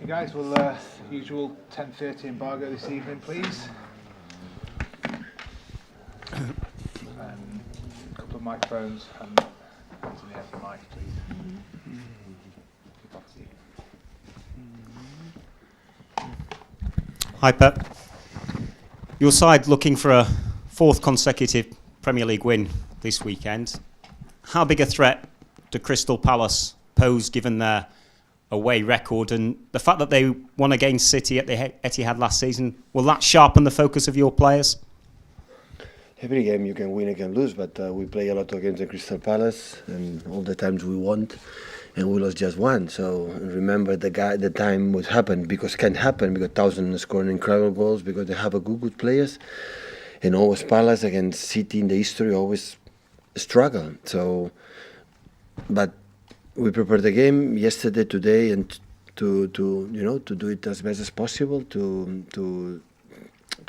Okay, guys, we'll usual 10:30 embargo this evening, please. A couple of microphones and hands in the air for mic, please. Hi, Pep. Your side looking for a fourth consecutive Premier League win this weekend. How big a threat do Crystal Palace pose given their away record and the fact that they won against City at the Etihad last season? Will that sharpen the focus of your players? Every game you can win, you can lose, but we play a lot against the Crystal Palace, and all the times we won, and we lost just one. So remember the time what happened, because it can happen, because Thousand scoring incredible goals, because they have a good players, and always Palace against City in the history always struggle. So, but we prepared the game yesterday, today, and to do it as best as possible to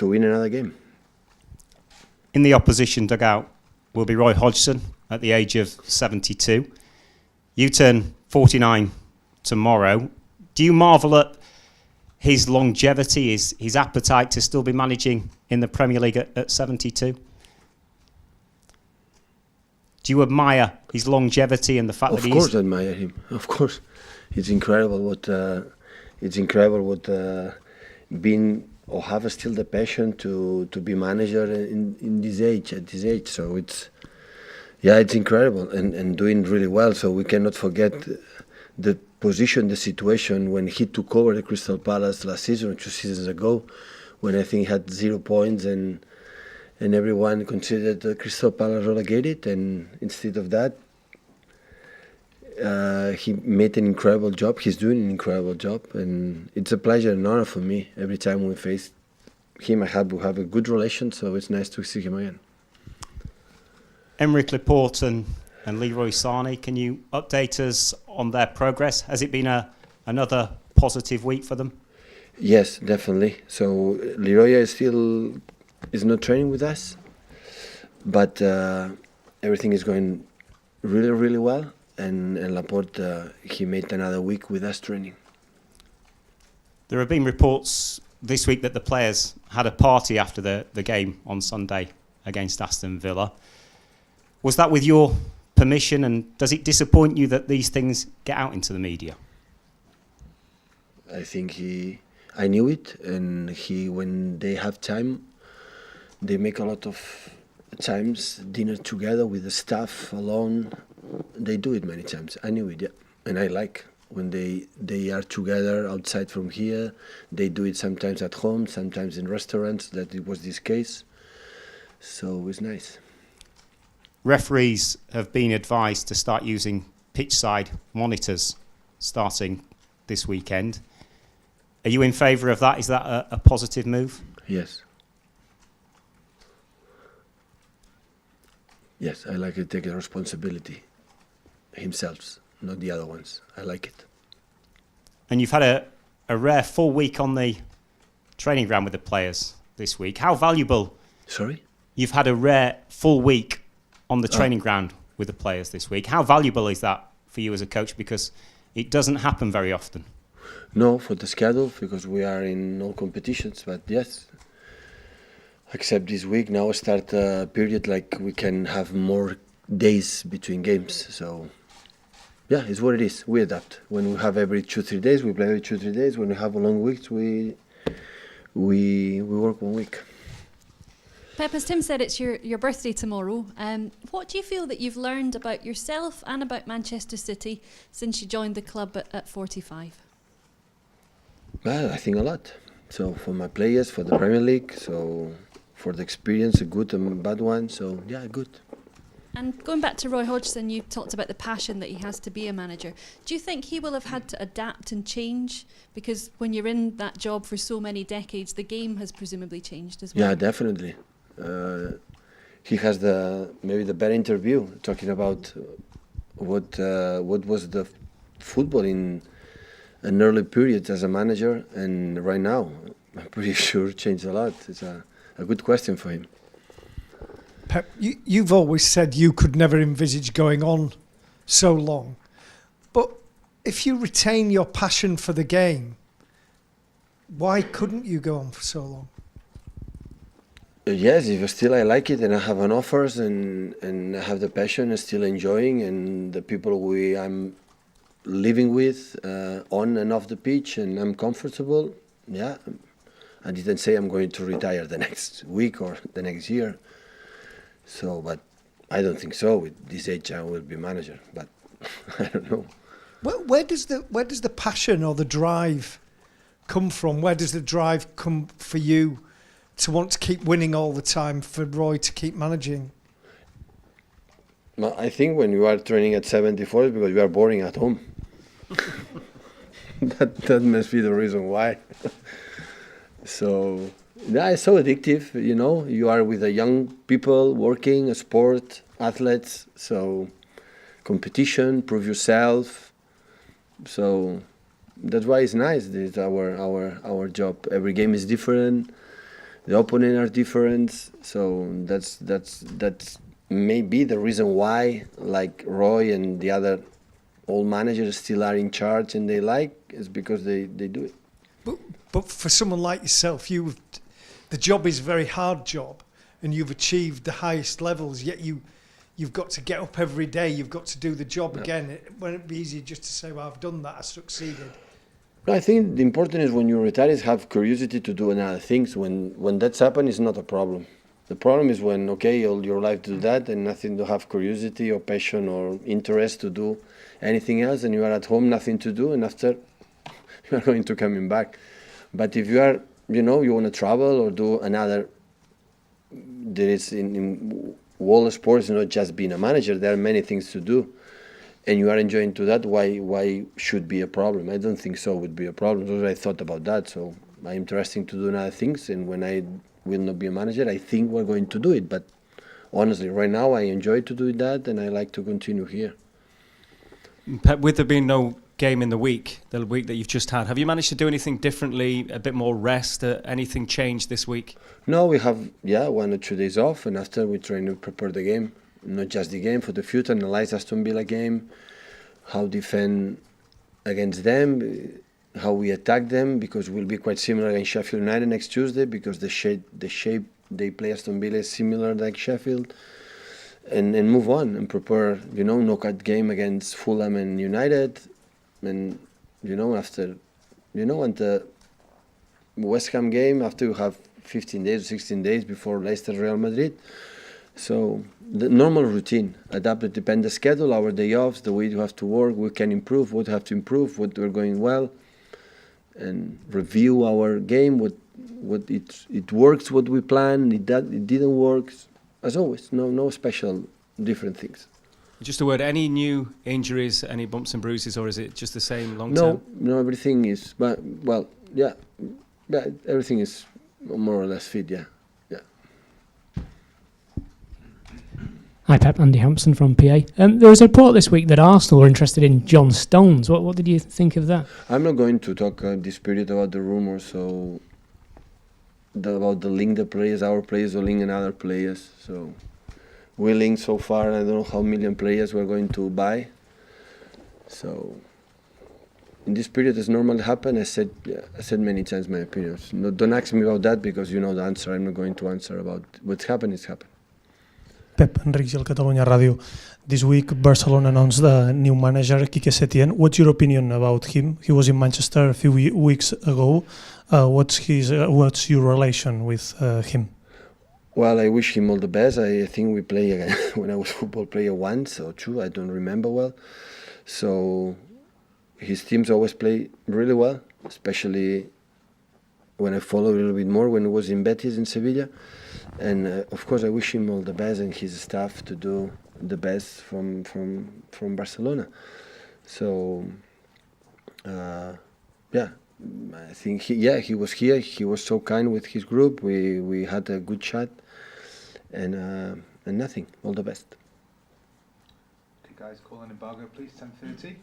win another game. In the opposition dugout will be Roy Hodgson at the age of 72. You turn 49 tomorrow. Do you marvel at his longevity, his appetite to still be managing in the Premier League at 72? Do you admire his longevity and the fact that he's... Of course, I admire him. Of course, it's incredible what being or have still the passion to be manager in this age, at this age. So it's incredible and doing really well. So we cannot forget the position, the situation when he took over the Crystal Palace last season, 2 seasons ago, when I think he had 0 points and everyone considered the Crystal Palace relegated, and instead of that, he made an incredible job. He's doing an incredible job, and it's a pleasure and honor for me every time we face him. We have a good relation, so it's nice to see him again. Emerick Laporte and Leroy Sané, can you update us on their progress? Has it been another positive week for them? Yes, definitely. So Leroy is not training with us, but everything is going really, really well. And Laporte, he made another week with us training. There have been reports this week that the players had a party after the game on Sunday against Aston Villa. Was that with your permission, and does it disappoint you that these things get out into the media? I think I knew it, and when they have time, they make a lot of times dinner together with the staff alone. They do it many times. I knew it, yeah. And I like when they are together outside from here. They do it sometimes at home, sometimes in restaurants. That it was this case. So it's nice. Referees have been advised to start using pitch-side monitors starting this weekend. Are you in favour of that? Is that a positive move? Yes. Yes, I like to take the responsibility himself, not the other ones. I like it. And you've had a rare full week on the training ground with the players this week. How valuable... Sorry? You've had a rare full week on the training ground with the players this week. How valuable is that for you as a coach? Because it doesn't happen very often. No, for the schedule, because we are in all competitions. But yes, except this week, now start a period like we can have more days between games. So, yeah, it's what it is. We adapt. When we have every 2-3 days, we play every 2-3 days. When we have a long week, we work 1 week. Pep, as Tim said, it's your birthday tomorrow. What do you feel that you've learned about yourself and about Manchester City since you joined the club at 45? Well, I think a lot. So for my players, for the Premier League, so for the experience, a good and bad one. So yeah, good. And going back to Roy Hodgson, you talked about the passion that he has to be a manager. Do you think he will have had to adapt and change? Because when you're in that job for so many decades, the game has presumably changed as well. Yeah, definitely. He has maybe the better interview talking about what was the football in an early period as a manager and right now. I'm pretty sure changed a lot. It's a good question for him. Pep, you've always said you could never envisage going on so long. But if you retain your passion for the game, Why couldn't you go on for so long? Yes, if still I like it and I have an offers and I have the passion and still enjoying and the people I'm living with on and off the pitch and I'm comfortable, yeah. I didn't say I'm going to retire the next week or the next year. So, but I don't think so. With this age, I will be manager. But I don't know. Where does the passion or the drive come from? Where does the drive come for you to want to keep winning all the time, for Roy to keep managing? Well, I think when you are training at 74 is because you are boring at home. that must be the reason why. So, yeah, it's so addictive, you know. You are with the young people working, a sport, athletes, so competition, prove yourself. So that's why it's nice. It's our job. Every game is different. The opponent are different. So that's maybe the reason why, like Roy and the other old managers still are in charge and they like, is because they do it. But for someone like yourself, the job is a very hard job, and you've achieved the highest levels. Yet you've got to get up every day. You've got to do the job again. Wouldn't it be easy just to say, "Well, I've done that. I succeeded"? I think the important is when you retire is have curiosity to do another things. When that's happened, it's not a problem. The problem is when all your life do that and nothing to have curiosity or passion or interest to do anything else, and you are at home, nothing to do, and after you are going to coming back. But if you are, you want to travel or do another, there is in world sports, not just being a manager, there are many things to do, and you are enjoying to that, why should be a problem? I don't think so would be a problem. So I thought about that, so I'm interested to do other things, and when I will not be a manager, I think we're going to do it. But honestly, right now I enjoy to do that, and I like to continue here. Pep, with there being no game in the week that you've just had, have you managed to do anything differently, a bit more rest, anything changed this week? No, we have 1 or 2 days off, and after we try to prepare the game, not just the game, for the future, analyze Aston Villa game, how defend against them, how we attack them, because we'll be quite similar against Sheffield United next Tuesday, because the shape they play Aston Villa is similar like Sheffield, and move on and prepare, knockout game against Fulham and United, and after, and the West Ham game, after you have 15 days or 16 days before Leicester Real Madrid. So the normal routine, adapt, it depends the schedule, our day offs, the way you have to work, we can improve, what have to improve, what we're going well, and review our game, what it works, what we plan, it didn't work, as always, no special different things. Just a word, any new injuries, any bumps and bruises, or is it just the same long term? No, everything is, everything is more or less fit, yeah. Hi Pep, Andy Hampson from PA. There was a report this week that Arsenal were interested in John Stones. What did you think of that? I'm not going to talk this period about the rumors, so about the link the players, our players or link another players. So we linked so far, I don't know how million players we're going to buy. So in this period, as normally happen, I said many times my opinions. No, don't ask me about that because you know the answer. I'm not going to answer about what's happened. It's happened. Pep, Enric Gil, Catalunya Ràdio. This week, Barcelona announced the new manager, Quique Setién. What's your opinion about him? He was in Manchester a few weeks ago. What's your relation with him? Well, I wish him all the best. I think we play again when I was football player once or two. I don't remember well. So his teams always play really well, especially when I follow a little bit more when he was in Betis in Sevilla. And of course, I wish him all the best and his staff to do the best from Barcelona. So, I think he was here. He was so kind with his group. We had a good chat, and nothing. All the best. Okay, guys, call an embargo, please. 10:30.